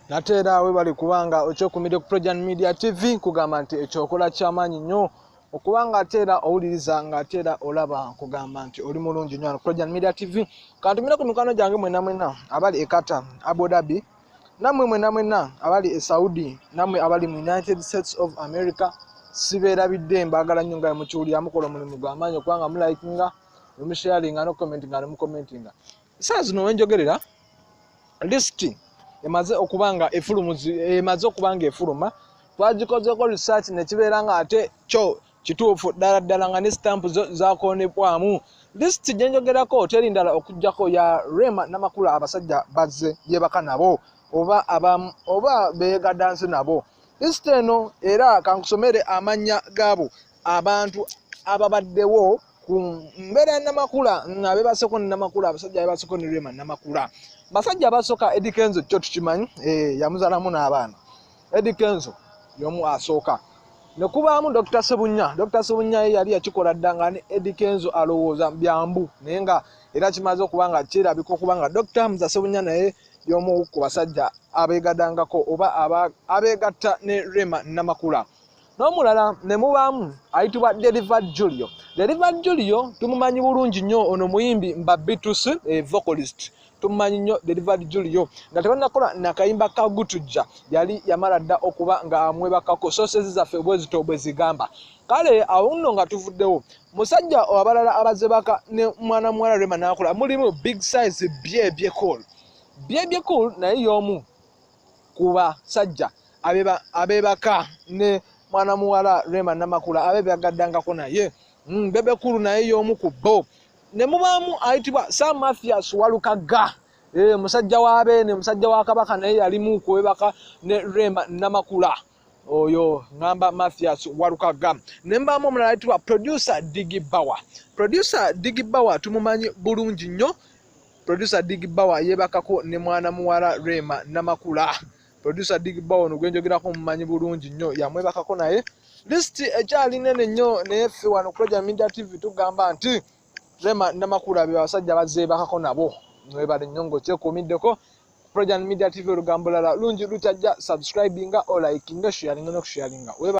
Natera we bali kubanga okyokumide ku Projan Media TV kugamba nti ekyokola ky'amaanyi nnyo okubanga atera owuliriza nga atera olaba kugamba nti oli mulungi nnyo Projan Media TV. Kantumira ku mikano gyange mwena abali e Qatar, Abu Dhabi, namwe mwena abali e Saudi, namwe abali mu United States of America. Sibeerabidde mbagala nnyo nga mukiwulira mukola omulimu gw'amaanyi okubanga mulayikinga, mumusharinga no commentinga ne mukomentinga. Saa zino wenjogerera listi emaze okubanga efuluma twagikozeko research ne kibeera nga ate kyo kituufu ddala nga ne stamp zakonebwamu. List gyenjogerako teri ndala okujjako ya Rema Namakula abasajja bazze yebaka nabo oba beegaddansi nabo. List eno era kankusomere amanya gaabo abantu ababaddewo ku mbeera Namakula abebaseko ne Namakula abasajja abebaseko ne Rema Namakula. Basajja basoka Eddie Kenzo kyo tukimanyi yamuzalamu n'abaana. Eddie Kenzo yomu asooka. Ne kubaamu Dr. Sebunya yali yakikola ddanga ne Eddie Kenzo alowooza byambu naye nga era kimaze okubanga kirabika okubanga Dr. Hamza Sebunya naye yomu ku basajja abeegaddangako oba abeegatta ne Rema Namakula. N'omulala ne mubaamu ayitibwa Delivered Julio. Delivered Julio tumumanyi bulungi nnyo ono muyimbi mba Beatles vocalist. Tumumanyi nnyo Delivered Julio nga tebannakola nakayimba ka Gutujja yali yamala dda okuba nga amwebakako sources zaffe bwe zigamba. Kale awo nno nga tuvuddewo musajja abalala abazebaka ne mwana muwala Rema Namakula mulimu Big Size Byebye Cool naye y'omu ku basajja abebaka ne mwana muwala Rema Namakula abebyagaddangako naye. Bebe Cool naye y'omu ku bo. Ne mubaamu ayitibwa Sam Mathias Walukaga. Musajja wa Beene, musajja wa Kabaka naye yalimu kwebaka ne Rema Namakula. Oyo ngamba Mathias Walukaga. Ne mbaamu omulala ayitibwa Producer Digibawa. Producer Digibawa tumumanyi bulungi nnyo. Producer Digibawa yebakako ne mwana muwala Rema Namakula. Producer Digibawa ono gwenjogerako mumanyi bulungi nnyo yamwebakako naye. List ekyali nene nnyo naye ffe wano Projan Media TV tugamba nti Rema Namakula be basajja bazeebakako nabo. Mwebale nnyo ng'okyekuumiddeko Projan Media TV olugambo lala lungi lutajja subscribinga o likinga sharinga no kusharinga.